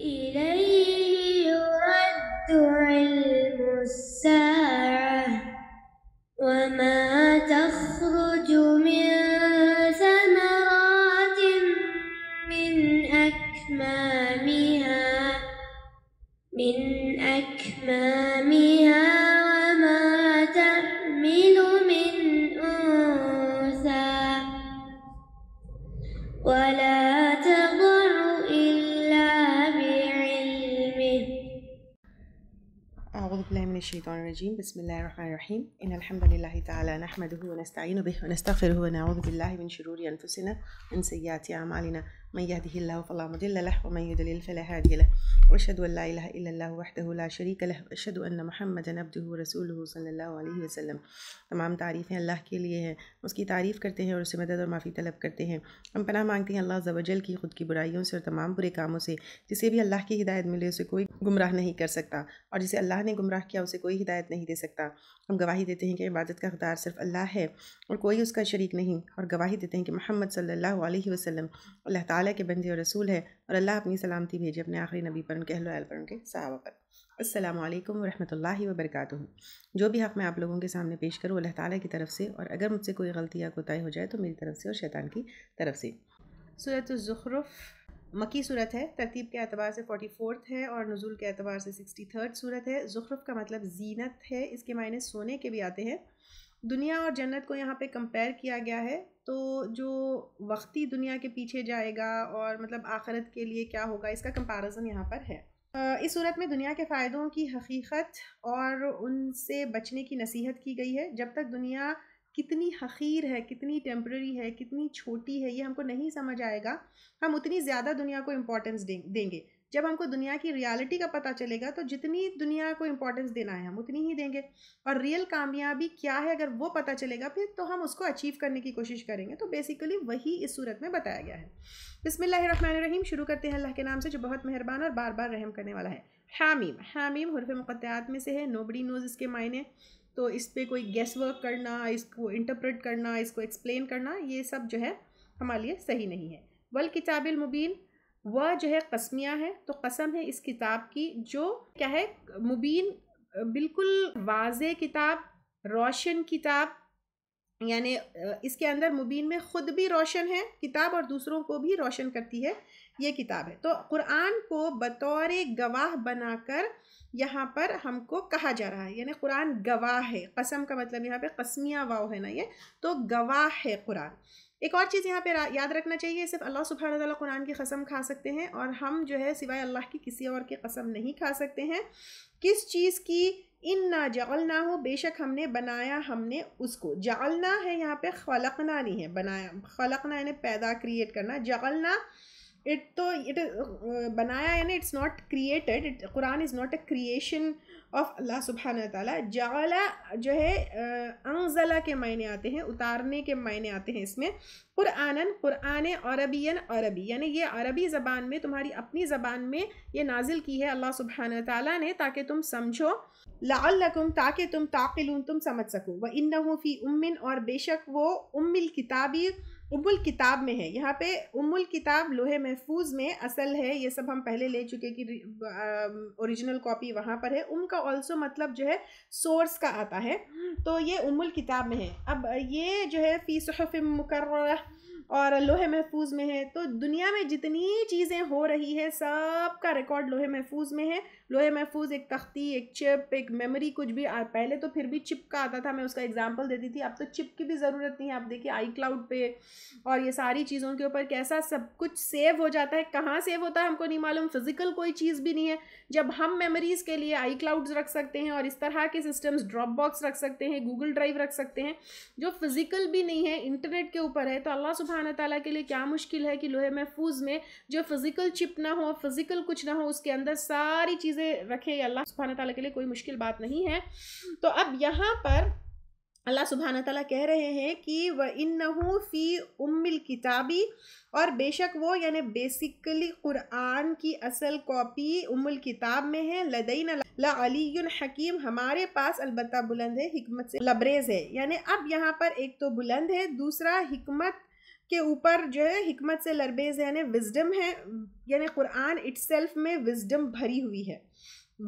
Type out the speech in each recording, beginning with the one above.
إليه يرد علم الساعة وما تخرج من ثمرات من أكمامها وما تحمل من أنثى ولا تضع إلا بعلمه. أعوذ بالله من الشيطان الرجيم. بسم الله الرحمن الرحيم. إن الحمد لله تعالى نحمده ونستعين به ونستغفره ونعوذ بالله من شرور أنفسنا ومن سيئات أعمالنا من يهده الله فلا مضل له ومن يضلل فلا هادي له وأشهد أن لا إله إلا الله وحده لا شريك له وأشهد أن محمدا عبده ورسوله صلی اللہ علیہ وسلم. تمام تعریفیں اللہ کے لیے ہیں، اس کی تعریف کرتے ہیں اور اسے مدد اور معافی طلب کرتے ہیں. ہم پناہ مانگتے ہیں اللہ عز و جل کی خود کی برائیوں سے اور تمام برے کاموں سے. جسے بھی اللہ کی ہدایت ملے اسے کوئی گمراہ نہیں کر سکتا، اور جسے اللہ نے گمراہ کیا اسے کوئی ہدایت نہیں دے سکتا. ہم گواہی دیتے ہیں کہ عبادت کا اختیار صرف اللہ ہے اور کوئی اس کا شریک نہیں، اور گواہی دیتے ہیں کہ محمد صلی اللہ علیہ وسلم اللہ تعالیٰ کے بندے اور رسول ہے، اور اللہ اپنی سلامتی بھیجے اپنے آخری نبی پر، ان کے اہل و عیال پر، ان کے صحابہ پر. السلام علیکم ورحمۃ اللہ وبرکاتہ. جو بھی حق میں آپ لوگوں کے سامنے پیش کروں اللہ تعالیٰ کی طرف سے، اور اگر مجھ سے کوئی غلطی یا کوتاہی ہو جائے تو میری طرف سے اور شیطان کی طرف سے. سورۃ الزخرف مکی صورت ہے، ترتیب کے اعتبار سے 44 ہے اور نزول کے اعتبار سے 63 صورت ہے. زخرف کا مطلب زینت ہے، اس کے معنی سونے کے بھی آتے ہیں. دنیا اور جنت کو یہاں پہ کمپیئر کیا گیا ہے، تو جو وقتی دنیا کے پیچھے جائے گا اور مطلب آخرت کے لیے کیا ہوگا، اس کا کمپیریزن یہاں پر ہے. اس صورت میں دنیا کے فائدوں کی حقیقت اور ان سے بچنے کی نصیحت کی گئی ہے. جب تک دنیا کتنی حقیر ہے، کتنی ٹیمپرری ہے، کتنی چھوٹی ہے، یہ ہم کو نہیں سمجھ آئے گا، ہم اتنی زیادہ دنیا کو امپورٹنس دیں گے. جب ہم کو دنیا کی ریالٹی کا پتہ چلے گا تو جتنی دنیا کو امپورٹنس دینا ہے ہم اتنی ہی دیں گے، اور ریئل کامیابی کیا ہے اگر وہ پتہ چلے گا پھر تو ہم اس کو اچیو کرنے کی کوشش کریں گے. تو بیسیکلی وہی اس صورت میں بتایا گیا ہے. بسم اللہ الرحمن الرحیم. شروع کرتے ہیں اللہ کے نام سے جو بہت مہربان اور بار بار رحم کرنے والا ہے. حامیم. حامیم حروف مقطعات میں سے ہے. نوبڈی نوز اس کے معنی، تو اس پہ کوئی گیس ورک کرنا، اس کو انٹرپریٹ کرنا، اس کو ایکسپلین کرنا، یہ سب جو ہے ہمارے لیے صحیح نہیں ہے. والکتاب المبین، وہ جو ہے قسمیہ ہے، تو قسم ہے اس کتاب کی جو کیا ہے، مبین، بالکل واضح کتاب، روشن کتاب، یعنی اس کے اندر مبین میں خود بھی روشن ہے کتاب اور دوسروں کو بھی روشن کرتی ہے یہ کتاب ہے. تو قرآن کو بطور گواہ بنا کر یہاں پر ہم کو کہا جا رہا ہے، یعنی قرآن گواہ ہے. قسم کا مطلب یہاں پہ قسمیہ واو ہے نا، یہ تو گواہ ہے قرآن. ایک اور چیز یہاں پہ یاد رکھنا چاہیے، صرف اللہ سبحانہ وتعالیٰ قرآن کی قسم کھا سکتے ہیں، اور ہم جو ہے سوائے اللہ کی کسی اور کی قسم نہیں کھا سکتے ہیں. کس چیز کی؟ اِنَّا جَعَلْنَاهُ، بے شک ہم نے بنایا، ہم نے اس کو. جعلنا ہے یہاں پہ، خلقنا نہیں ہے، بنایا. خلقنا یعنی پیدا، کریٹ کرنا. جعلنا بنایا یعنی it's not created. Quran is not a creation of Allah سبحانہ وتعالیٰ. جعل جو ہے انزلہ کے معنی آتے ہیں، اتارنے کے معنی آتے ہیں اس میں. قرآناً، قرآن، عربیاً، عربی، یعنی یہ عربی زبان میں، تمہاری اپنی زبان میں یہ نازل کی ہے اللہ سبحانہ وتعالیٰ نے تاکہ تم سمجھو. لعلکم، تاکہ تم تعقلون، تم سمجھ سکو. وَإِنَّهُ فِي أُمٍّ، اور بے شک وہ ام الکتابی، ام الکتاب میں ہے. یہاں پہ ام الکتاب لوح محفوظ میں اصل ہے، یہ سب ہم پہلے لے چکے کہ اوریجنل کاپی وہاں پر ہے. ام کا آلسو مطلب جو ہے سورس کا آتا ہے، تو یہ ام الکتاب میں ہے. اب یہ جو ہے فی صحف مکررہ، اور لوح محفوظ میں ہے. تو دنیا میں جتنی چیزیں ہو رہی ہے سب کا ریکارڈ لوح محفوظ میں ہے. لوح محفوظ ایک تختی، ایک چپ، ایک میموری، کچھ بھی. پہلے تو پھر بھی چپ کا آتا تھا، میں اس کا اگزامپل دیتی تھی. اب تو چپ کی بھی ضرورت نہیں ہے. آپ دیکھیے آئی کلاؤڈ پہ اور یہ ساری چیزوں کے اوپر کیسا سب کچھ سیو ہو جاتا ہے. کہاں سیو ہوتا ہے ہم کو نہیں معلوم، فزیکل کوئی چیز بھی نہیں ہے. جب ہم میموریز کے لیے آئی کلاؤڈز رکھ سکتے ہیں اور اس طرح کے سسٹمز، ڈراپ باکس رکھ سکتے ہیں، گوگل ڈرائیو رکھ سکتے ہیں جو فزیکل بھی نہیں ہے، انٹرنیٹ کے اوپر ہے، تو اللہ سبحانہ تعالیٰ کے لیے کیا مشکل ہے کہ لوح محفوظ میں جو فزیکل چپ نہ ہو، فزیکل کچھ نہ ہو، اس کے اندر ساری چیزیں رکھے. اللہ سبحانہ تعالیٰ کے لیے کوئی مشکل بات نہیں ہے. تو اب یہاں پر اللہ سبحانہ تعالیٰ کہہ رہے ہیں کہ وَإِنَّهُ فِي أُمِّ الْكِتَابِ، اور بے شک وہ، یعنی بیسیکلی قرآن کی اصل کاپی ام الکتاب میں ہے. لدینا لعلی حکیم، ہمارے پاس البتہ بلند ہے، حکمت سے لبریز ہے. یعنی اب یہاں پر ایک تو بلند ہے، دوسرا حکمت کے اوپر جو ہے حکمت سے لربیز ہے، یعنی وزڈم ہے، یعنی قرآن اٹ سیلف میں وزڈم بھری ہوئی ہے،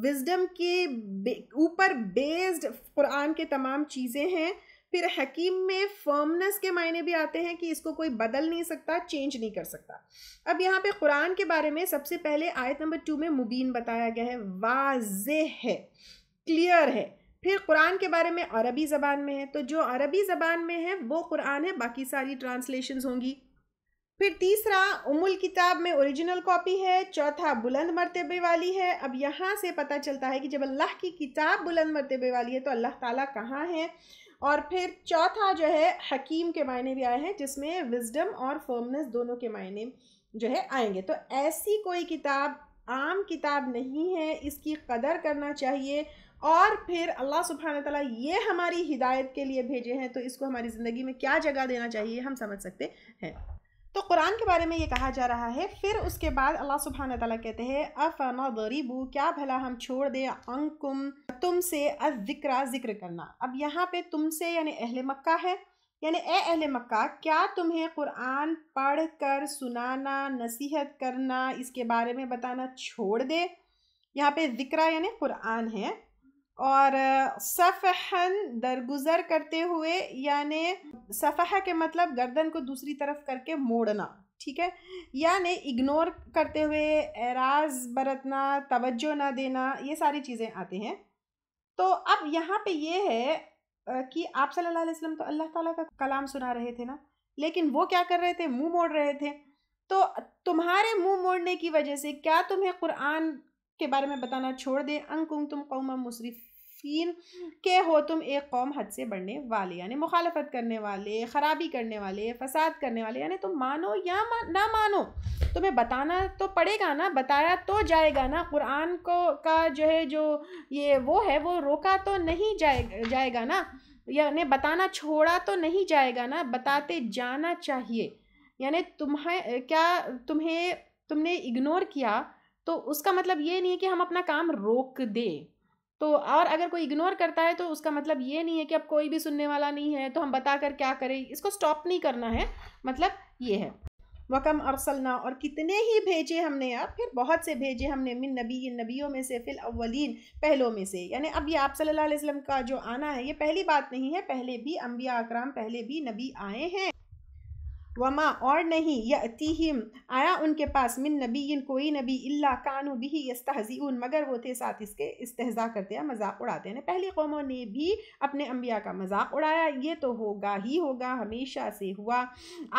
وزڈم کے اوپر بیسڈ قرآن کے تمام چیزیں ہیں۔ پھر حکیم میں فرمنس کے معنی بھی آتے ہیں کہ اس کو کوئی بدل نہیں سکتا، چینج نہیں کر سکتا۔ اب یہاں پہ قرآن کے بارے میں سب سے پہلے آیت نمبر 2 میں مبین بتایا گیا ہے، واضح ہے، کلیئر ہے۔ پھر قرآن کے بارے میں عربی زبان میں ہے، تو جو عربی زبان میں ہے وہ قرآن ہے، باقی ساری ٹرانسلیشنز ہوں گی۔ پھر تیسرا ام الکتاب میں اوریجنل کاپی ہے، چوتھا بلند مرتبے والی ہے۔ اب یہاں سے پتہ چلتا ہے کہ جب اللہ کی کتاب بلند مرتبے والی ہے تو اللہ تعالیٰ کہاں ہے۔ اور پھر چوتھا جو ہے حکیم کے معنی بھی آئے ہیں، جس میں وزڈم اور فرمنس دونوں کے معنی جو ہے آئیں گے۔ تو ایسی کوئی کتاب عام کتاب نہیں ہے، اس کی قدر کرنا چاہیے۔ اور پھر اللہ سبحانہ تعالیٰ یہ ہماری ہدایت کے لیے بھیجے ہیں، تو اس کو ہماری زندگی میں کیا جگہ دینا چاہیے ہم سمجھ سکتے ہیں۔ تو قرآن کے بارے میں یہ کہا جا رہا ہے۔ پھر اس کے بعد اللہ سبحانہ تعالیٰ کہتے ہیں اَفَنَضْرِبُ، کیا بھلا ہم چھوڑ دیں عَنْکُمْ، تم سے الذِّکْرَ، ذکر کرنا۔ اب یہاں پہ تم سے یعنی اہل مکہ ہے، یعنی اے اہل مکہ کیا تمہیں قرآن پڑھ کر سنانا، نصیحت کرنا، اس کے بارے میں بتانا چھوڑ دے۔ یہاں پہ ذکرہ یعنی قرآن ہے، اور صفحاً درگزر کرتے ہوئے، یعنی صفحہ کے مطلب گردن کو دوسری طرف کر کے موڑنا، ٹھیک ہے، یعنی اگنور کرتے ہوئے، اعراض برتنا، توجہ نہ دینا، یہ ساری چیزیں آتے ہیں۔ تو اب یہاں پہ یہ ہے کہ آپ صلی اللہ علیہ وسلم تو اللہ تعالیٰ کا کلام سنا رہے تھے نا، لیکن وہ کیا کر رہے تھے؟ منہ موڑ رہے تھے۔ تو تمہارے منہ موڑنے کی وجہ سے کیا تمہیں قرآن کے بارے میں بتانا چھوڑ دے؟ ان کنتم قوما مسرفین، کہ ہو تم ایک قوم حد سے بڑھنے والے، یعنی مخالفت کرنے والے، خرابی کرنے والے، فساد کرنے والے، یعنی تم مانو یا نہ مانو، تمہیں بتانا تو پڑے گا نا، بتایا تو جائے گا نا۔ قرآن کو کا جو ہے جو یہ وہ ہے وہ روکا تو نہیں جائے گا نا، یعنی بتانا چھوڑا تو نہیں جائے گا نا، بتاتے جانا چاہیے۔ یعنی تم نے اگنور کیا تو اس کا مطلب یہ نہیں ہے کہ ہم اپنا کام روک دیں۔ تو اور اگر کوئی اگنور کرتا ہے تو اس کا مطلب یہ نہیں ہے کہ اب کوئی بھی سننے والا نہیں ہے تو ہم بتا کر کیا کریں، اس کو سٹاپ نہیں کرنا ہے، مطلب یہ ہے۔ وَكَمْ أَرْسَلْنَا، اور کتنے ہی بھیجے ہم نے، اب پھر بہت سے بھیجے ہم نے، من نبی، نبیوں میں سے، فی الاولین، پہلوں میں سے، یعنی اب یہ آپ صلی اللہ علیہ وسلم کا جو آنا ہے یہ پہلی بات نہیں ہے، پہلے بھی انبیاء اکرام، پہلے بھی نبی آئے ہیں۔ وما، اور نہیں، یأتیہم، آیا ان کے پاس، من نبی، کوئی نبی، الا کانوا بہ یستہزئون، مگر وہ تھے ساتھ اس کے استہزاء کرتے ہیں، مذاق اڑاتے ہیں۔ پہلی قوموں نے بھی اپنے انبیاء کا مذاق اڑایا، یہ تو ہوگا ہی ہوگا، ہمیشہ سے ہوا۔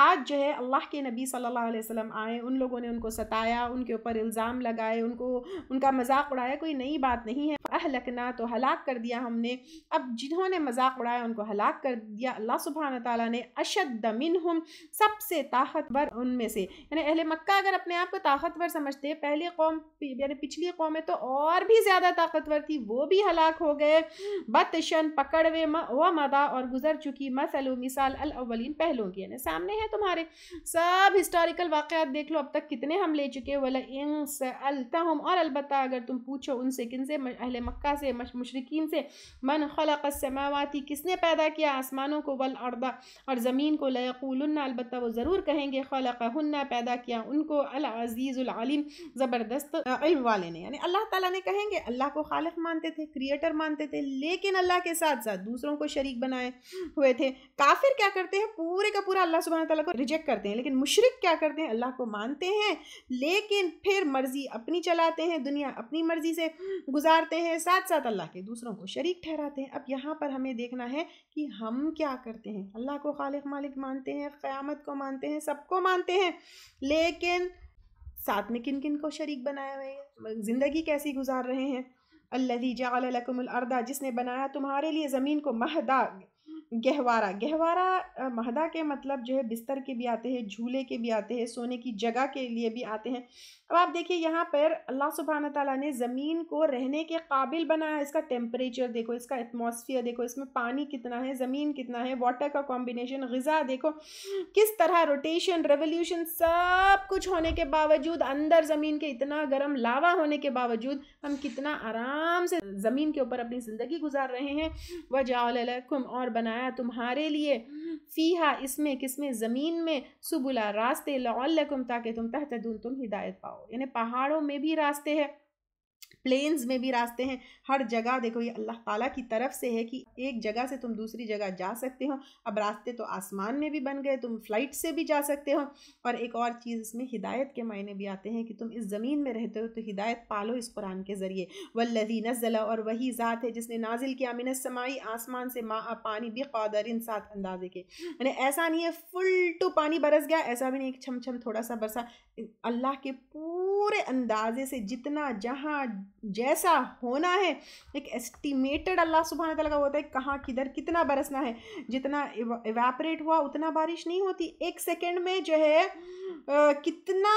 آج جو ہے اللہ کے نبی صلی اللہ علیہ وسلم آئے، ان لوگوں نے ان کو ستایا، ان کے اوپر الزام لگائے، ان کا مذاق اڑایا، کوئی نئی بات نہیں ہے۔ اہلکنا، تو ہلاک کر دیا ہم نے۔ اب جنہوں نے مذاق اڑایا ان کو ہلاک کر دیا اللہ سبحانہ تعالیٰ نے۔ اشد منہم، سب سے طاقتور ان میں سے، یعنی اہل مکہ اگر اپنے آپ کو طاقتور سمجھتے، پہلی قوم یعنی پچھلی قومیں تو اور بھی زیادہ طاقتور تھی، وہ بھی ہلاک ہو گئے۔ بطشن، پکڑوے، و مدا، اور گزر چکی، مثل، مثال، الاولین، پہلوں کی، یعنی سامنے ہے تمہارے، سب ہسٹوریکل واقعات دیکھ لو اب تک کتنے ہم لے چکے۔ وَلَئِن سَأَلْتَهُمْ، اور البتہ اگر تم پوچھو ان سے، کن سے؟ اہل مکہ سے، مشرکین سے، من خلق السماوات، کس نے پیدا کیا آسمانوں کو، والارض، اور زمین کو، لَيَقُولُنَّ، البتہ وہ ضرور کہیں گے، خلقہن، پیدا کیا ان کو، العزیز العلیم، زبردست علم والے نے، یعنی اللہ تعالیٰ نے کہیں گے اللہ کو خالق مانتے تھے، کریٹر مانتے تھے، لیکن اللہ کے ساتھ ساتھ دوسروں کو شریک بنائے ہوئے تھے۔ کافر کیا کرتے ہیں؟ پورے کا پورا اللہ سبحانہ تعالیٰ کو ریجیکٹ کرتے ہیں، لیکن مشرک کیا کرتے ہیں؟ اللہ کو مانتے ہیں لیکن پھر مرضی اپنی چلاتے ہیں، دنیا اپنی مرضی سے گزارتے ہیں، ساتھ ساتھ اللہ کے دوسروں کو شریک ٹھہراتے ہیں۔ اب یہاں پر ہمیں دیکھنا ہے کہ ہم کیا کرتے ہیں۔ اللہ کو خالق مالک مانتے ہیں، قیامت کو مانتے ہیں، سب کو مانتے ہیں، لیکن ساتھ میں کن کن کو شریک بنائے ہوئے ہیں، زندگی کیسی گزار رہے ہیں۔ الذی جعل لکم الارض، جس نے بنایا تمہارے لیے زمین کو، مہدا، گہوارہ۔ گہوارہ مہدا کے مطلب جو ہے بستر کے بھی آتے ہیں، جھولے کے بھی آتے ہیں، سونے کی جگہ کے لیے بھی آتے ہیں۔ اب آپ دیکھیے یہاں پر اللہ سبحانہ تعالیٰ نے زمین کو رہنے کے قابل بنایا، اس کا ٹیمپریچر دیکھو، اس کا ایٹماسفیئر دیکھو، اس میں پانی کتنا ہے، زمین کتنا ہے، واٹر کا کمبینیشن، غذا دیکھو کس طرح، روٹیشن، ریولیوشن، سب کچھ ہونے کے باوجود، اندر زمین کے اتنا گرم لاوا ہونے کے باوجود ہم کتنا آرام سے زمین کے اوپر اپنی زندگی گزار رہے ہیں۔ وَجَعَلَ لَكُمْ، اور بنایا بنایا تمہارے لیے فیہا اس میں کس میں زمین میں سبلا راستے لعلکم تاکہ تم تہتدون تم ہدایت پاؤ. یعنی پہاڑوں میں بھی راستے ہیں, پلینز میں بھی راستے ہیں, ہر جگہ دیکھو یہ اللہ تعالیٰ کی طرف سے ہے کہ ایک جگہ سے تم دوسری جگہ جا سکتے ہو. اب راستے تو آسمان میں بھی بن گئے, تم فلائٹ سے بھی جا سکتے ہو. اور ایک اور چیز اس میں ہدایت کے معنی بھی آتے ہیں کہ تم اس زمین میں رہتے ہو تو ہدایت پالو اس قرآن کے ذریعے. والذی نزل اور وہی ذات ہے جس نے نازل کیا من السماء آسمان سے ماء پانی بقدر ساتھ اندازے کے. یعنی ایسا نہیں ہے فل ٹو پانی برس گیا, ایسا بھی نہیں کہ چھم چھم تھوڑا سا برسا. اللہ کے پورے اندازے سے جتنا جہاں جیسا ہونا ہے, ایک ایسٹیمیٹڈ اللہ سبحانہ تعالیٰ کا ہوتا ہے کہاں کدھر کتنا برسنا ہے. جتنا ایواپریٹ ہوا اتنا بارش نہیں ہوتی, ایک سیکنڈ میں جو ہے کتنا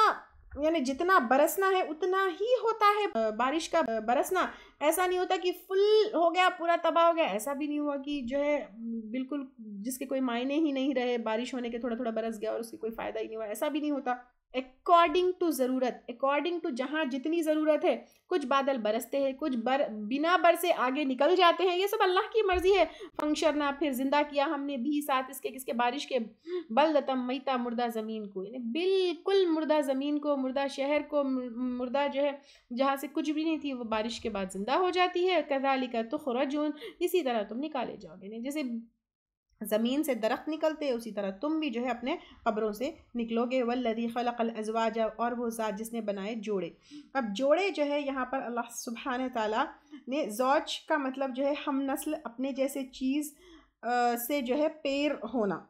یعنی جتنا برسنا ہے اتنا ہی ہوتا ہے بارش کا برسنا. ایسا نہیں ہوتا کہ فل ہو گیا پورا تباہ ہو گیا, ایسا بھی نہیں ہوا کہ جو ہے بالکل جس کے کوئی معنی ہی نہیں رہے, بارش ہونے کے تھوڑا تھوڑا برس گیا اور اس کی کوئی فائدہ ہی نہیں ہوا, ایسا بھی نہیں ہوتا. اکارڈنگ ٹو ضرورت, اکارڈنگ ٹو جہاں جتنی ضرورت ہے. کچھ بادل برستے ہیں, کچھ بنا برسے آگے نکل جاتے ہیں, یہ سب اللہ کی مرضی ہے. فنکشرنا پھر زندہ کیا ہم نے بھی ساتھ اس کے کس کے بارش کے بلدتم میتا مردہ زمین کو, یعنی بالکل مردہ زمین کو, مردہ شہر کو, مردہ جو ہے جہاں سے کچھ بھی نہیں تھی وہ بارش کے بعد زندہ ہو جاتی ہے. کذالک تخرجون, اسی طرح تم نکالے جاؤ گے. جیسے زمین سے درخت نکلتے ہیں اسی طرح تم بھی جو ہے اپنے قبروں سے نکلو گے. والذی خلق الازواج, اور وہ ذات جس نے بنائے جوڑے. اب جوڑے جو ہے یہاں پر اللہ سبحانہ تعالیٰ نے زوج کا مطلب جو ہے ہم نسل, اپنے جیسے چیز سے جو ہے پیر ہونا,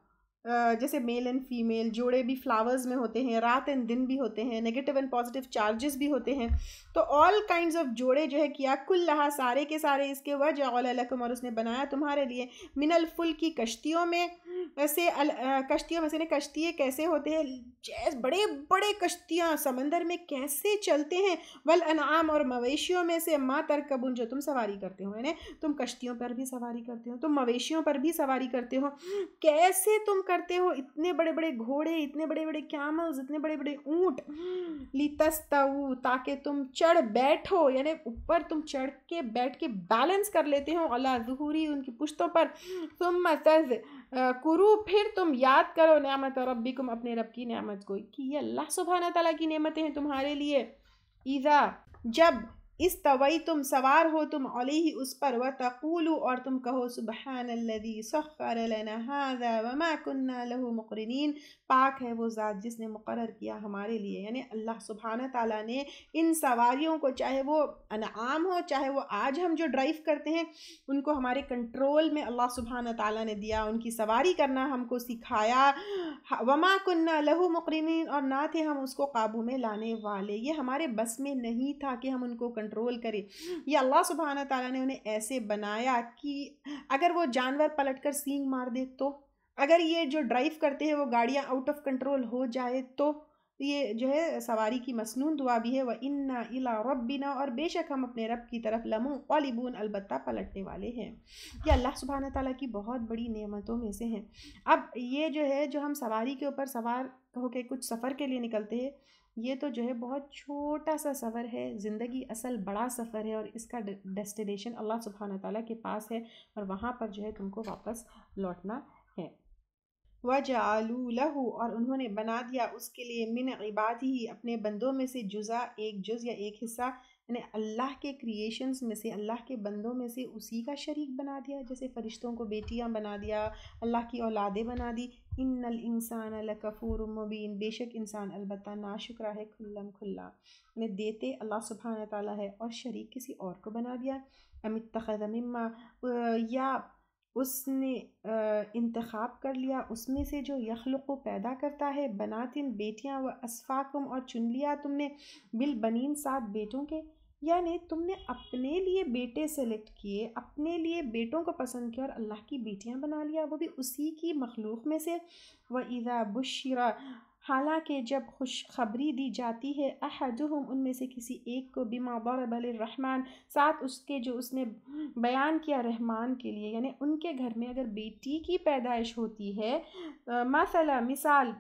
جیسے میل اینڈ فیمیل. جوڑے بھی فلاورز میں ہوتے ہیں, رات اینڈ دن بھی ہوتے ہیں, نیگیٹو اینڈ پازیٹیو چارجز بھی ہوتے ہیں. تو آل کائنڈز آف جوڑے جو ہے کیا کلہا سارے کے سارے اس کے وجعل لکم, اور اس نے بنایا تمہارے لیے من الفلک کی کشتیوں میں سے, کشتیوں میں سے. کشتیے کیسے ہوتے ہیں, بڑے بڑے کشتیاں سمندر میں کیسے چلتے ہیں. والانعام, اور مویشیوں میں سے ما ترکبون, جو تم سواری کرتے ہو. یعنی تم کشتیوں پر بھی سواری کرتے ہو, تم مویشیوں پر بھی سواری کرتے ہو. کیسے تم کرتے ہو, اتنے بڑے بڑے گھوڑے, اتنے بڑے بڑے کیملز, اتنے بڑے بڑے اونٹ. لتستووا, تاکہ تم چڑھ بیٹھو, یعنی اوپر تم چڑھ کے بیٹھ کے بیلنس کر لیتے ہو, علی ظہوری, ان کی پشتوں پر. ثم تذکروا, پھر تم یاد کرو نعمت ربکم, اپنے رب کی نعمت کو, کہ یہ اللہ سبحانہ تعالیٰ کی نعمتیں ہیں تمہارے لیے. اذا, جب استویتم, سوار ہو تم, علیہ, اس پر, وتقولوا, اور تم کہو سبحان الذی سخر لنا ھذا وما كنا له مقرنین, پاک ہے وہ ذات جس نے مقرر کیا ہمارے لیے. یعنی اللہ سبحانہ تعالیٰ نے ان سواریوں کو, چاہے وہ انعام ہو, چاہے وہ آج ہم جو ڈرائیو کرتے ہیں, ان کو ہمارے کنٹرول میں اللہ سبحانہ تعالیٰ نے دیا, ان کی سواری کرنا ہم کو سکھایا. وما كنا له مقرنین, اور نہ تھے ہم اس کو قابو میں لانے والے, یہ ہمارے بس میں نہیں تھا کہ ہم ان کو کنٹرول کرے. یہ اللہ سبحانہ تعالیٰ نے انہیں ایسے بنایا کہ اگر وہ جانور پلٹ کر سینگ مار دے تو, اگر یہ جو ڈرائیو کرتے ہیں وہ گاڑیاں آؤٹ آف کنٹرول ہو جائے تو, یہ جو ہے سواری کی مسنون دعا بھی ہے. وَإِنَّا إِلَىٰ رَبِّنَا, اور بے شک ہم اپنے رب کی طرف لَمُنقَلِبُونَ, البتہ پلٹنے والے ہیں. یہ اللہ سبحانہ تعالیٰ کی بہت بڑی نعمتوں میں سے ہیں. اب یہ جو ہے جو ہم سواری کے اوپر سوار ہو کے کچھ سفر کے لیے نکلتے ہیں, یہ تو جو ہے بہت چھوٹا سا سفر ہے. زندگی اصل بڑا سفر ہے, اور اس کا ڈیسٹینیشن اللہ سبحانہ تعالیٰ کے پاس ہے, اور وہاں پر جو ہے تم کو واپس لوٹنا ہے. وَجَعَلُوا لَهُ, اور انہوں نے بنا دیا اس کے لیے, من عبادہ, اپنے بندوں میں سے, جزء, ایک جز یا ایک حصہ, یعنی اللہ کے کریشنز میں سے, اللہ کے بندوں میں سے اسی کا شریک بنا دیا. جیسے فرشتوں کو بیٹیاں بنا دیا, اللہ کی اولادیں بنا دی. ان الانسان لکفور مبین, بے شک انسان البتہ ناشکرا ہے کھلم کھلا. یعنی دیتے اللہ سبحانہ تعالیٰ ہے اور شریک کسی اور کو بنا دیا. ام اتخذ مما, یا اس نے انتخاب کر لیا اس میں سے جو یخلق کو پیدا کرتا ہے, بناتن, بیٹیاں, و اسفاکم, اور چن لیا تم نے, بالبنین, 7 بیٹوں کے. یعنی تم نے اپنے لیے بیٹے سلیکٹ کیے, اپنے لیے بیٹوں کو پسند کیا, اور اللہ کی بیٹیاں بنا لیا, وہ بھی اسی کی مخلوق میں سے. وَإِذَا بُشِّرَ, حالانکہ جب خوشخبری دی جاتی ہے, احدہم, ان میں سے کسی ایک کو, بما ضرب للرحمن, ساتھ اس کے جو اس نے بیان کیا رحمان کے لیے, یعنی ان کے گھر میں اگر بیٹی کی پیدائش ہوتی ہے, مثلا, مثال,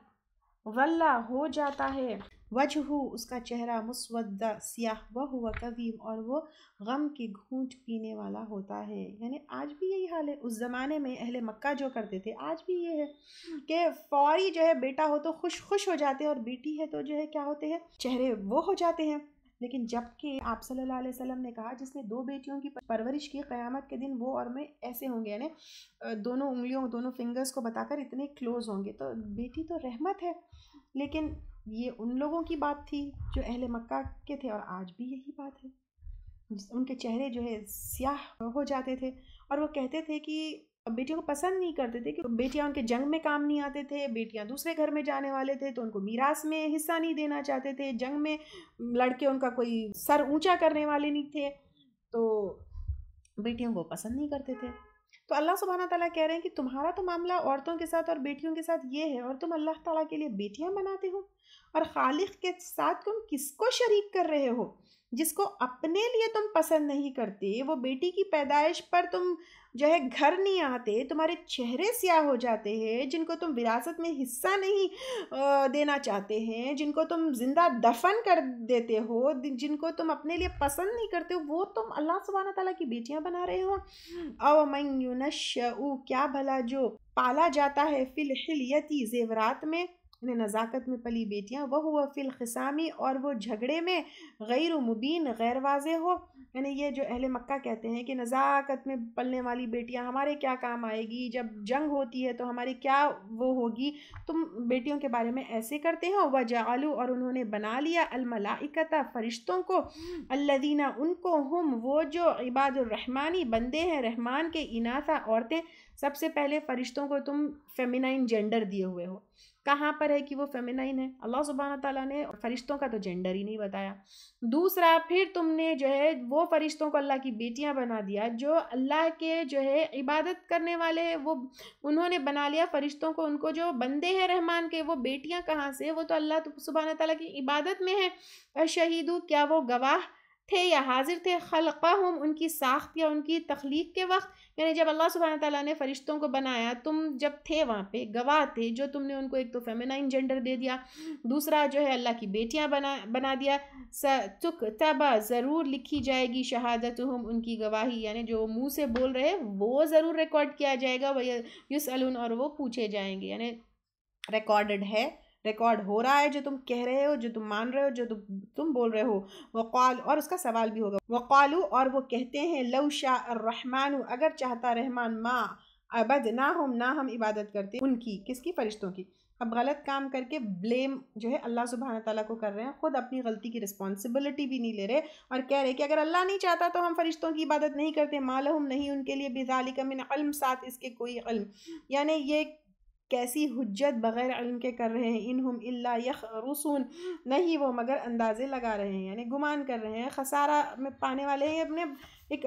غلہ, ہو جاتا ہے, وجہ اس کا چہرہ مسودہ سیاہ وہو کظیم اور وہ غم کی گھونٹ پینے والا ہوتا ہے. یعنی آج بھی یہی حال ہے. اس زمانے میں اہل مکہ جو کرتے تھے آج بھی یہ ہے کہ فوری جو ہے بیٹا ہو تو خوش ہو جاتے ہیں اور بیٹی ہے تو جو ہے کیا ہوتے ہیں چہرے وہ ہو جاتے ہیں. لیکن جب کہ آپ صلی اللہ علیہ وسلم نے کہا جس نے 2 بیٹیوں کی پرورش کی قیامت کے دن وہ اور میں ایسے ہوں گے, یعنی دونوں انگلیوں دونوں فنگرز کو بتا کر اتنے کلوز ہوں گے. تو بیٹی تو رحمت ہے, لیکن یہ ان لوگوں کی بات تھی جو اہل مکہ کے تھے اور آج بھی یہی بات ہے. ان کے چہرے جو ہے سیاہ ہو جاتے تھے اور وہ کہتے تھے کہ بیٹیوں کو پسند نہیں کرتے تھے کہ بیٹیاں ان کے جنگ میں کام نہیں آتے تھے, بیٹیاں دوسرے گھر میں جانے والے تھے تو ان کو میراث میں حصہ نہیں دینا چاہتے تھے, جنگ میں لڑکے ان کا کوئی سر اونچا کرنے والے نہیں تھے, تو بیٹیوں کو پسند نہیں کرتے تھے. تو اللہ سبحانہ تعالیٰ کہہ رہے ہیں کہ تمہارا تو معاملہ عورتوں کے ساتھ اور بیٹیوں کے ساتھ یہ ہے اور تم اللہ تعالیٰ کے لیے بیٹیاں بناتے ہو اور خالق کے ساتھ تم کس کو شریک کر رہے ہو جس کو اپنے لیے تم پسند نہیں کرتے. وہ بیٹی کی پیدائش پر تم جو ہے گھر نہیں آتے, تمہارے چہرے سیاہ ہو جاتے ہیں, جن کو تم وراثت میں حصہ نہیں دینا چاہتے ہیں, جن کو تم زندہ دفن کر دیتے ہو, جن کو تم اپنے لیے پسند نہیں کرتے ہو, وہ تم اللہ سبحانہ تعالیٰ کی بیٹیاں بنا رہے ہو. او من ینشأ کیا بھلا جو پالا جاتا ہے فی الحلیتی زیورات میں, انہیں نزاکت میں پلی بیٹیاں, وہ فی الخصامی اور وہ جھگڑے میں غیر مبین غیر واضح ہو. یعنی یہ جو اہل مکہ کہتے ہیں کہ نزاکت میں پلنے والی بیٹیاں ہمارے کیا کام آئے گی, جب جنگ ہوتی ہے تو ہماری کیا وہ ہوگی, تم بیٹیوں کے بارے میں ایسے کرتے ہو. وجعلوا اور انہوں نے بنا لیا الملائکۃ فرشتوں کو, الذین ان کو, ہم وہ جو عباد الرحمانی بندے ہیں رحمان کے, اناثا عورتیں. سب سے پہلے فرشتوں کو تم فیمینائن جینڈر دیے ہوئے ہو, کہاں پر ہے کہ وہ فیمینائن ہے؟ اللہ سبحانہ تعالیٰ نے فرشتوں کا تو جینڈر ہی نہیں بتایا. دوسرا پھر تم نے جو ہے وہ فرشتوں کو اللہ کی بیٹیاں بنا دیا جو اللہ کے جو ہے عبادت کرنے والے ہیں, وہ انہوں نے بنا لیا فرشتوں کو, ان کو جو بندے ہیں رحمان کے, وہ بیٹیاں کہاں سے, وہ تو اللہ سبحانہ تعالیٰ کی عبادت میں ہے. شہیدو کیا وہ گواہ تھے یا حاضر تھے, خلقہم ان کی ساخت یا ان کی تخلیق کے وقت, یعنی جب اللہ سبحانہ تعالیٰ نے فرشتوں کو بنایا تم جب تھے وہاں پہ گواہ تھے, جو تم نے ان کو ایک تو فیمینائن جینڈر دے دیا, دوسرا جو ہے اللہ کی بیٹیاں بنا دیا. ستکتب ضرور لکھی جائے گی, شہادتہم ان کی گواہی, یعنی جو منہ سے بول رہے وہ ضرور ریکارڈ کیا جائے گا. ویسألون اور وہ پوچھے جائیں گے, یعنی ریکارڈڈ ہے, ریکارڈ ہو رہا ہے جو تم کہہ رہے ہو, جو تم مان رہے ہو, جو تم بول رہے ہو. وقال اور اس کا سوال بھی ہوگا. وقالو اور وہ کہتے ہیں لو شاء الرحمن اگر چاہتا رحمان, ما عبدناہم نہ ہم عبادت کرتے ان کی, کس کی, فرشتوں کی. اب غلط کام کر کے بلیم جو ہے اللہ سبحانہ تعالیٰ کو کر رہے ہیں, خود اپنی غلطی کی رسپانسبلٹی بھی نہیں لے رہے اور کہہ رہے کہ اگر اللہ نہیں چاہتا تو ہم فرشتوں کی عبادت نہیں کرتے. ما لہم نہیں ان کے لیے بذالک من علم, ساتھ اس کے کوئی علم. یعنی یہ کیسی حجت بغیر علم کے کر رہے ہیں. انہم الا یخرصون نہیں وہ مگر اندازے لگا رہے ہیں, یعنی گمان کر رہے ہیں, خسارہ میں پانے والے ہیں, اپنے ایک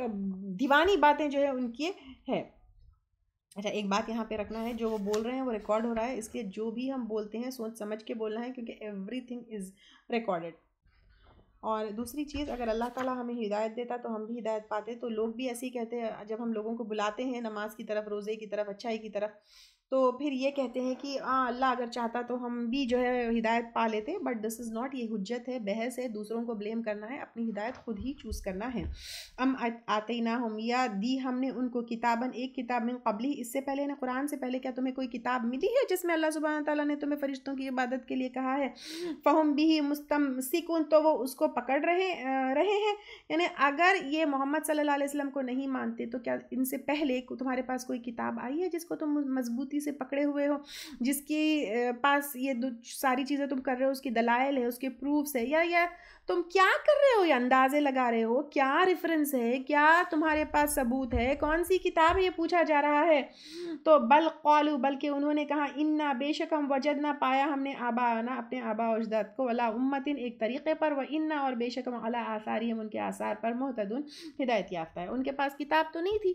دیوانی باتیں جو ہے ان کی ہے. اچھا ایک بات یہاں پہ رکھنا ہے, جو وہ بول رہے ہیں وہ ریکارڈ ہو رہا ہے, اس لیے جو بھی ہم بولتے ہیں سوچ سمجھ کے بولنا ہے کیونکہ ایوری تھنگ از ریکارڈڈ. اور دوسری چیز, اگر اللہ تعالیٰ ہمیں ہدایت دیتا تو ہم بھی ہدایت پاتے. تو لوگ بھی ایسے ہی کہتے ہیں جب ہم لوگوں کو بلاتے ہیں نماز کی طرف, روزے کی طرف, اچھائی کی طرف, تو پھر یہ کہتے ہیں کہ اللہ اگر چاہتا تو ہم بھی جو ہے ہدایت پا لیتے. بٹ دس از ناٹ, یہ حجت ہے, بحث ہے, دوسروں کو بلیم کرنا ہے, اپنی ہدایت خود ہی چوز کرنا ہے. ام آتیناہم یا دی ہم نے ان کو کتاباً ایک کتاب, من قبلی اس سے پہلے, یعنی قرآن سے پہلے, کیا تمہیں کوئی کتاب ملی ہے جس میں اللہ سبحانہ تعالیٰ نے تمہیں فرشتوں کی عبادت کے لیے کہا ہے؟ فہم بھی مستمسکون تو وہ اس کو پکڑ رہے ہیں. یعنی اگر یہ محمد صلی اللہ علیہ وسلم کو نہیں مانتے تو کیا ان سے پہلے تمہارے پاس کوئی کتاب آئی ہے جس کو تم مضبوطی سے پکڑے ہوئے ہو, جس کی پاس یہ ساری چیزیں تم کر رہے ہو اس کی دلائل ہے, اس کے پروفس ہے, یا تم کیا کر رہے ہو, یا اندازے لگا رہے ہو, کیا ریفرنس ہے, کیا تمہارے پاس ثبوت ہے, کون سی کتاب ہے, یہ پوچھا جا رہا ہے. تو بل قالو بلکہ انہوں نے کہا, انا بے شک ہم وجدنا پایا ہم نے آباءنا اپنے آباء و اجداد کو, علی امتن ایک طریقے پر, و انا اور بے شک ہم علی آثارہم ان کے آثار پر, مہتدون ہدایت یافتہ ہے. ان کے پاس کتاب تو نہیں تھی,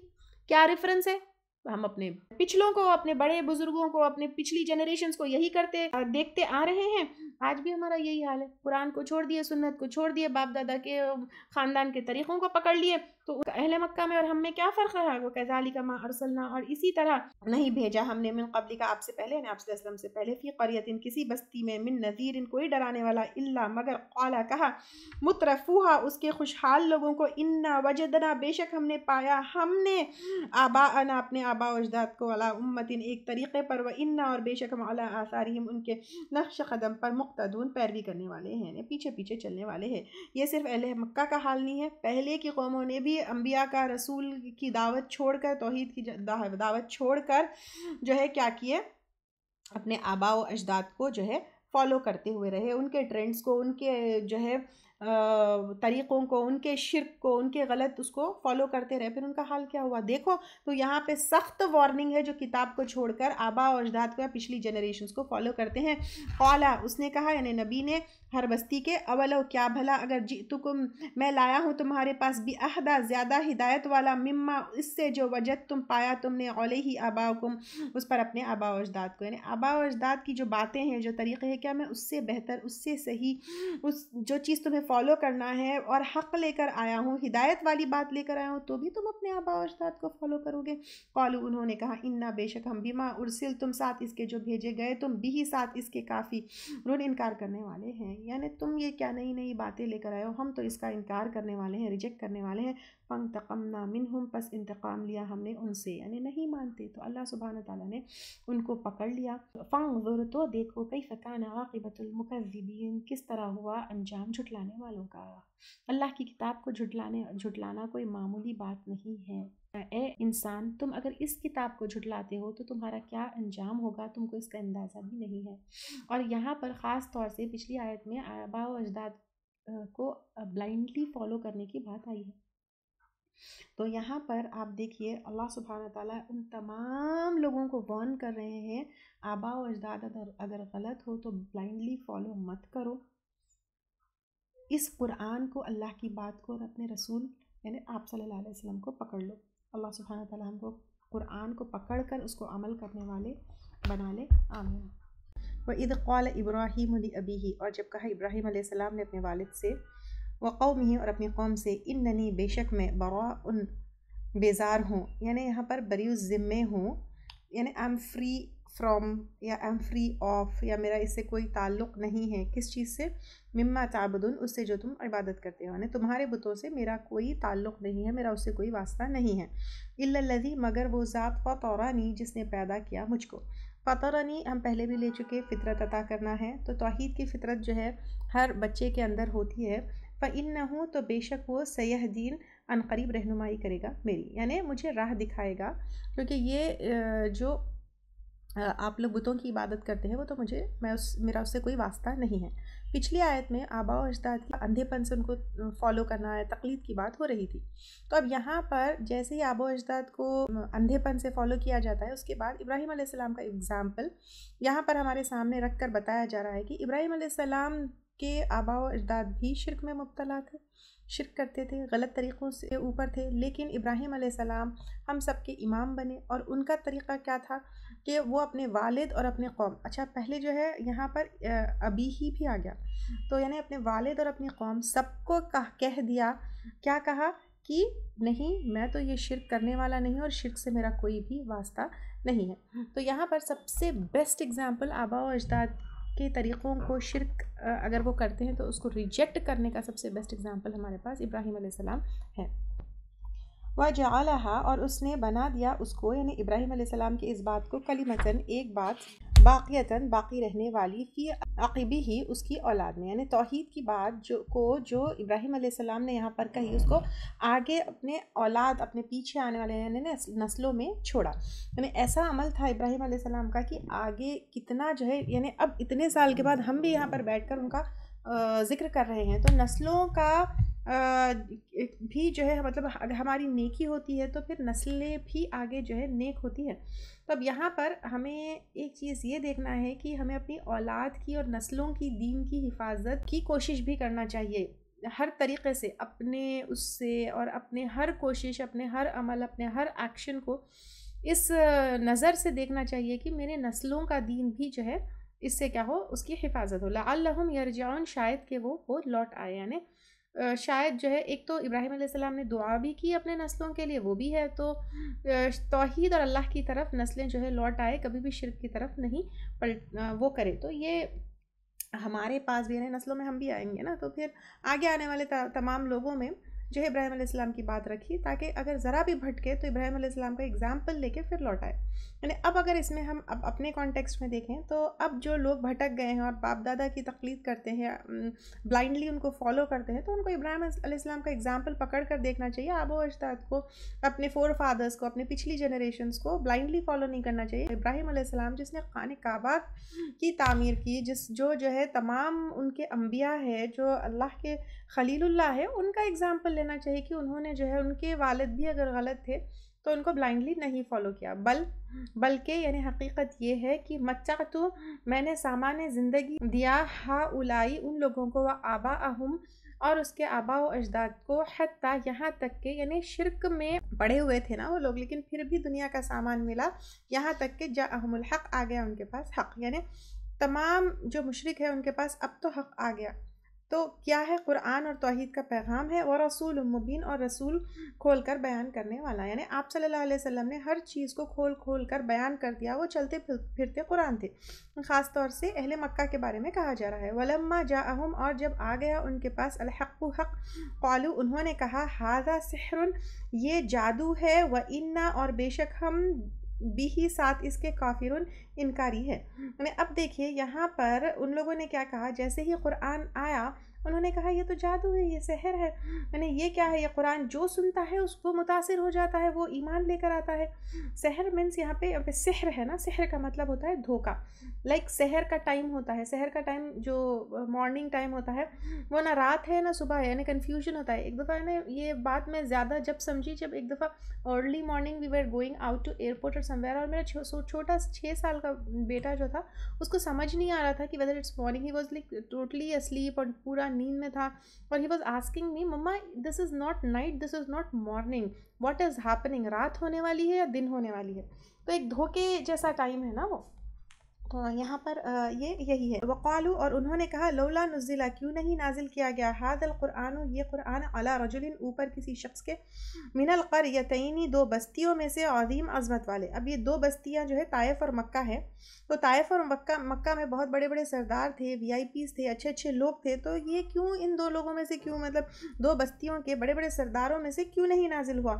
کیا ریفرنس ہے؟ ہم اپنے پچھلوں کو, اپنے بڑے بزرگوں کو, اپنے پچھلی جنریشنز کو یہی کرتے دیکھتے آ رہے ہیں. آج بھی ہمارا یہی حال ہے، قرآن کو چھوڑ دیے، سنت کو چھوڑ دیے، باپ دادا کے خاندان کے طریقوں کو پکڑ لیے. تو اہل مکہ میں اور ہم میں کیا فرق ہے؟ وہ کذالک ما ارسلنا، اور اسی طرح نہیں بھیجا ہم نے من قبل کا، آپ سے پہلے، یعنی آپ صلی اللہ علیہ وسلم سے پہلے، فی قریۃ کسی بستی میں، من نذیر کوئی ڈرانے والا، الا مگر قالا کہا، مترفوہا اس کے خوشحال لوگوں کو، انا وجدنا بے شک ہم نے پایا، ہم نے آباءنا اپنے آباء و اجداد کو، علی امت ایک طریقے پر، و انا اور بے شک ہم علی آثارہم ان کے نقش قدم پر مقتدون پیروی کرنے والے ہیں، یعنی پیچھے پیچھے چلنے والے ہیں. یہ صرف اہل مکہ کا حال نہیں ہے، پہلے کی قوموں نے بھی انبیاء کا، رسول کی دعوت چھوڑ کر، توحید کی دعوت چھوڑ کر جو ہے کیا کیے، اپنے آباء و اجداد کو جو ہے فالو کرتے ہوئے رہے، ان کے ٹرینڈز کو، ان کے جو ہے طریقوں کو، ان کے شرک کو، ان کے غلط اس کو فالو کرتے رہے. پھر ان کا حال کیا ہوا دیکھو. تو یہاں پہ سخت وارننگ ہے جو کتاب کو چھوڑ کر آباء و اجداد کو یا پچھلی جنریشنز کو فالو کرتے ہیں. قالا اس نے کہا، یعنی نبی نے ہر بستی کے، اولو کیا بھلا اگر جئتکم میں لایا ہوں تمہارے پاس، بأہدی زیادہ ہدایت والا، مما اس سے جو وجد تم پایا تم نے، علیہ آباؤکم اس پر اپنے آباء و اجداد کو، یعنی آباء و اجداد کی جو باتیں ہیں، جو طریقے ہیں، کیا میں اس سے بہتر، اس سے صحیح، اس جو چیز تمہیں فالو کرنا ہے اور حق لے کر آیا ہوں، ہدایت والی بات لے کر آیا ہوں، تو بھی تم اپنے آباء و اجداد کو فالو کرو گے. قالوا انہوں نے کہا، انا بے شک ہم، بما ارسل تم ساتھ اس کے جو بھیجے گئے، تم بھی ساتھ اس کے کافی، انہوں نے انکار کرنے والے ہیں. یعنی تم یہ کیا نئی نئی باتیں لے کر آئے ہو، ہم تو اس کا انکار کرنے والے ہیں، ریجیکٹ کرنے والے ہیں. فانتقمنا منہم پس انتقام لیا ہم نے ان سے، یعنی نہیں مانتے تو اللہ سبحانہ تعالیٰ نے ان کو پکڑ لیا. فانظر تو دیکھو، کیف کان عاقبۃ المکذبین کس طرح ہوا انجام جھٹلانے والوں کا. اللہ کی کتاب کو جھٹلانا کوئی معمولی بات نہیں ہے. اے انسان، تم اگر اس کتاب کو جھٹلاتے ہو تو تمہارا کیا انجام ہوگا، تم کو اس کا اندازہ بھی نہیں ہے. اور یہاں پر خاص طور سے پچھلی آیت میں آباء و اجداد کو بلائنڈلی فالو کرنے کی بات آئی ہے. تو یہاں پر آپ دیکھیے اللہ سبحانہ تعالیٰ ان تمام لوگوں کو وارن کر رہے ہیں، آباء و اجداد اگر غلط ہو تو بلائنڈلی فالو مت کرو. اس قرآن کو، اللہ کی بات کو اور اپنے رسول یعنی آپ صلی اللہ علیہ وسلم کو پکڑ لو. اللہ سبحانہ تعالیٰ ہم کو قرآن کو پکڑ کر اس کو عمل کرنے والے بنا لے. آمین. وَإِذْ قَالَ إِبْرَاهِيمُ لِأَبِيهِ اور جب کہا ابراہیم علیہ السلام نے اپنے والد سے، وَقَوْمِهِ اور اپنی قوم سے، اِنَّنِي بے شک میں، بَرَاءٌ بیزار ہوں، یعنی یہاں پر بری الذمہ ہوں، یعنی I'm free from یا I'm free of، یا میرا اس سے کوئی تعلق نہیں ہے. کس چیز سے؟ مما تعبدون اس سے جو تم عبادت کرتے ہو، یعنی تمہارے بتوں سے میرا کوئی تعلق نہیں ہے، میرا اس سے کوئی واسطہ نہیں ہے. الا الذی مگر وہ ذات، فطرنی جس نے پیدا کیا مجھ کو. فطرنی ہم پہلے بھی لے چکے، فطرت عطا کرنا ہے، تو توحید کی فطرت جو ہے ہر بچے کے اندر ہوتی ہے. فإنہ تو بے شک وہ، سیہدین ان قریب رہنمائی کرے گا میری، یعنی مجھے راہ دکھائے گا، کیونکہ یہ جو آپ لوگ بتوں کی عبادت کرتے ہیں وہ تو میرا اس سے کوئی واسطہ نہیں ہے. پچھلی آیت میں آباء و اجداد کی اندھے پن سے ان کو فالو کرنا ہے، تقلید کی بات ہو رہی تھی. تو اب یہاں پر جیسے ہی آباء و اجداد کو اندھے پن سے فالو کیا جاتا ہے، اس کے بعد ابراہیم علیہ السلام کا اگزامپل یہاں پر ہمارے سامنے رکھ کر بتایا جا رہا ہے کہ ابراہیم علیہ السلام کے آباء و اجداد بھی شرک میں مبتلا تھے، شرک کرتے تھے، غلط طریقوں سے اوپر تھے، لیکن ابراہیم علیہ السلام ہم سب کے امام بنے. اور ان کا طریقہ کیا تھا کہ وہ اپنے والد اور اپنے قوم، اچھا پہلے جو ہے یہاں پر ابھی ہی بھی آ گیا، تو یعنی اپنے والد اور اپنی قوم سب کو کہہ دیا، کیا کہا کہ نہیں، میں تو یہ شرک کرنے والا نہیں، اور شرک سے میرا کوئی بھی واسطہ نہیں ہے. تو یہاں پر سب سے بیسٹ اگزامپل آباء و اجداد کے طریقوں کو، شرک اگر وہ کرتے ہیں تو اس کو ریجیکٹ کرنے کا سب سے بیسٹ اگزامپل ہمارے پاس ابراہیم علیہ السلام ہے. وَجَعَلَهَا اور اس نے بنا دیا اس کو، یعنی ابراہیم علیہ السلام کی اس بات کو، کلمتاً ایک بات، باقیتاً باقی رہنے والی، فی عقبہ ہی اس کی اولاد میں، یعنی توحید کی بات جو ابراہیم علیہ السلام نے یہاں پر کہی، اس کو آگے اپنے اولاد، اپنے پیچھے آنے والے یعنی نسلوں میں چھوڑا. یعنی ایسا عمل تھا ابراہیم علیہ السلام کا کہ آگے کتنا جو ہے، یعنی اب اتنے سال کے بعد ہم بھی یہاں پر بیٹھ کر ان کا ذکر کر رہے ہیں، تو نسلوں کا بھی جو ہے، مطلب اگر ہماری نیکی ہوتی ہے تو پھر نسلیں بھی آگے جو ہے نیک ہوتی ہے. تو اب یہاں پر ہمیں ایک چیز یہ دیکھنا ہے کہ ہمیں اپنی اولاد کی اور نسلوں کی دین کی حفاظت کی کوشش بھی کرنا چاہیے ہر طریقے سے، اپنے اس سے، اور اپنے ہر کوشش، اپنے ہر عمل، اپنے ہر ایکشن کو اس نظر سے دیکھنا چاہیے کہ میرے نسلوں کا دین بھی جو ہے اس سے کیا ہو، اس کی حفاظت ہو. لعلہم یرجعون، شاید کہ وہ لوٹ آئے. یعنی شاید جو ہے ایک تو ابراہیم علیہ السلام نے دعا بھی کی اپنے نسلوں کے لیے، وہ بھی ہے، تو توحید اور اللہ کی طرف نسلیں جو ہے لوٹ آئے، کبھی بھی شرک کی طرف نہیں وہ کرے. تو یہ ہمارے پاس بھی ہے، نسلوں میں ہم بھی آئیں گے نا، تو پھر آگے آنے والے تمام لوگوں میں جو ہے ابراہیم علیہ السلام کی بات رکھی تاکہ اگر ذرا بھی بھٹکے تو ابراہیم علیہ السلام کا اگزامپل لے کے پھر لوٹ آئے. یعنی اب اگر اس میں ہم اب اپنے کانٹیکسٹ میں دیکھیں تو اب جو لوگ بھٹک گئے ہیں اور باپ دادا کی تقلید کرتے ہیں، بلائنڈلی ان کو فالو کرتے ہیں، تو ان کو ابراہیم علیہ السلام کا اگزامپل پکڑ کر دیکھنا چاہیے. آبا و اجداد کو، اپنے فور فادرز کو، اپنے پچھلی جنریشنز کو بلائنڈلی فالو نہیں کرنا چاہیے. ابراہیم علیہ السلام جس نے خانہ کعبہ کی تعمیر کی، جو ہے تمام ان کے انبیاء ہے، جو اللہ کے خلیل اللہ ہے، ان کا اگزامپل لینا چاہیے کہ انہوں نے جو ہے ان کے والد بھی اگر غلط تھے تو ان کو بلائنڈلی نہیں فالو کیا، بلکہ یعنی حقیقت یہ ہے کہ متعتو، میں نے سامان زندگی دیا، ہاؤلائی ان لوگوں کو، وآباءہم اور اس کے آبا و اجداد کو، حتیٰ یہاں تک کہ یعنی شرک میں پڑے ہوئے تھے نا وہ لوگ، لیکن پھر بھی دنیا کا سامان ملا، یہاں تک کہ جاءہم الحق، آ گیا ان کے پاس حق. یعنی تمام جو مشرک ہے ان کے پاس اب تو حق آ گیا. تو کیا ہے؟ قرآن اور توحید کا پیغام ہے، ورسول مبین، اور رسول کھول کر بیان کرنے والا. یعنی آپ صلی اللہ علیہ وسلم نے ہر چیز کو کھول کر بیان کر دیا. وہ چلتے پھرتے قرآن تھے. خاص طور سے اہل مکہ کے بارے میں کہا جا رہا ہے. ولما جاءہم، اور جب آ گیا ان کے پاس، الحق حق، قالوا انہوں نے کہا، ھذا سحر، یہ جادو ہے، وإنا، اور بے شک ہم، بھی ساتھ اس کے کافرون، انکاری ہے. یعنی اب دیکھیے یہاں پر ان لوگوں نے کیا کہا، جیسے ہی قرآن آیا انہوں نے کہا یہ تو جادو ہے، یہ سحر ہے. یعنی یہ کیا ہے؟ یہ قرآن جو سنتا ہے اس کو متاثر ہو جاتا ہے، وہ ایمان لے کر آتا ہے. سحر مینس یہاں پہ سحر ہے نا، سحر کا مطلب ہوتا ہے دھوکا. لائک سحر کا ٹائم ہوتا ہے، سحر کا ٹائم جو مارننگ ٹائم ہوتا ہے وہ نہ رات ہے نہ صبح ہے، یعنی کنفیوژن ہوتا ہے. ایک دفعہ نے یہ بات میں زیادہ جب سمجھی، جب ایک دفعہ early morning we were going out to airport اور سم ویئر، اور میرا چھوٹا 6 سال کا بیٹا جو تھا اس کو سمجھ نہیں آ رہا تھا کہ whether it's morning, he was like totally asleep اور پورا نیند میں تھا، اور ہی واز آسکنگ می، مما this is not night, this is not morning, what is happening, رات ہونے والی ہے یا دن ہونے والی ہے؟ تو ایک دھوکے جیسا ٹائم ہے نا وہ. تو یہاں پر یہی ہے. وقالو، اور انہوں نے کہا، لولا نزل، کیوں نہیں نازل کیا گیا، ھذا القرآن، یہ قرآن، علی رجل، اوپر کسی شخص کے، من القریتین، 2 بستیوں میں سے، عظیم، عظمت والے. اب یہ 2 بستیاں جو ہے طائف اور مکہ ہے. تو طائف اور مکہ میں بہت بڑے بڑے سردار تھے، وی آئی پیز تھے، اچھے اچھے لوگ تھے. تو یہ کیوں ان 2 لوگوں میں سے کیوں، مطلب 2 بستیوں کے بڑے بڑے سرداروں میں سے کیوں نہیں نازل ہوا؟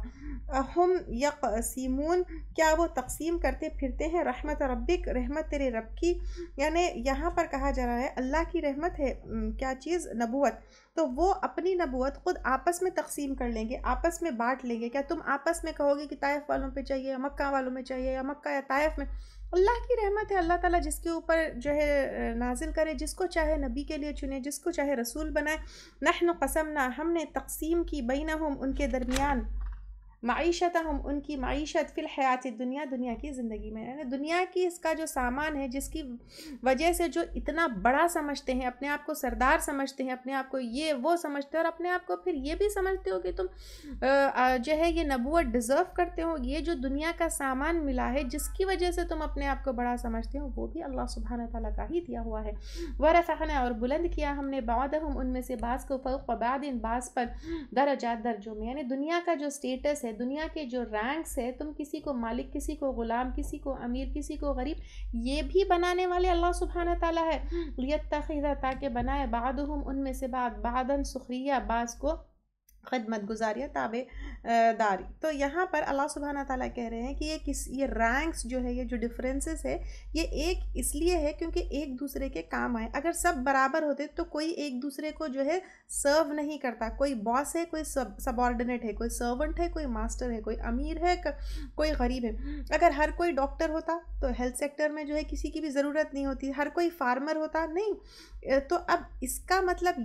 ہم یقسمون، کیا وہ تقسیم کرتے پھرتے ہیں، رحمت ربک، رحمت تیرے رب کی. یعنی یہاں پر کہا جا رہا ہے اللہ کی رحمت ہے کیا چیز؟ نبوت. تو وہ اپنی نبوت خود آپس میں تقسیم کر لیں گے، آپس میں بانٹ لیں گے. کیا تم آپس میں کہو گے کہ طائف والوں پہ چاہیے یا مکہ والوں میں چاہیے یا مکہ یا طائف میں؟ اللہ کی رحمت ہے، اللہ تعالیٰ جس کے اوپر جو ہے نازل کرے، جس کو چاہے نبی کے لیے چنے، جس کو چاہے رسول بنائے. نحن قسمنا، ہم نے تقسیم کی، بینہم، ان کے درمیان، معیشتہم، ان کی معیشت، فی الحیات دنیا، دنیا کی زندگی میں. یعنی دنیا کی اس کا جو سامان ہے، جس کی وجہ سے جو اتنا بڑا سمجھتے ہیں، اپنے آپ کو سردار سمجھتے ہیں، اپنے آپ کو یہ وہ سمجھتے ہیں، اور اپنے آپ کو پھر یہ بھی سمجھتے ہو کہ تم جو ہے یہ نبوت ڈیزرو کرتے ہو. یہ جو دنیا کا سامان ملا ہے جس کی وجہ سے تم اپنے آپ کو بڑا سمجھتے ہو، وہ بھی اللہ سبحانہ تعالیٰ کا ہی دیا ہوا ہے. ورفعنا، اور بلند کیا ہم نے، بعضہم، ان میں سے بعض کو، فوق بعض، بعض پر، درجات، درجوں میں. یعنی دنیا کا جو سٹیٹس ہے، دنیا کے جو رینکس ہے، تم کسی کو مالک، کسی کو غلام، کسی کو امیر، کسی کو غریب، یہ بھی بنانے والے اللہ سبحانہ تعالیٰ ہے. لیتخذ، تاکہ بنائے، بعضہم، ان میں سے بعضاً، سخریہ، بعض کو خدمت گزاری، تابع داری. تو یہاں پر اللہ سبحانہ تعالیٰ کہہ رہے ہیں کہ یہ رینکس جو ہے، یہ جو ڈفرینسز ہے، یہ ایک اس لیے ہے کیونکہ ایک دوسرے کے کام آئے. اگر سب برابر ہوتے تو کوئی ایک دوسرے کو جو ہے سرو نہیں کرتا. کوئی باس ہے، کوئی سب آرڈینیٹ ہے، کوئی سرونٹ ہے، کوئی ماسٹر ہے، کوئی امیر ہے، کوئی غریب ہے. اگر ہر کوئی ڈاکٹر ہوتا تو ہیلتھ سیکٹر میں جو ہے کسی کی بھی ضرورت نہیں ہوتی. ہر کوئی فارمر ہوتا نہیں. تو اب اس کا مطلب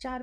4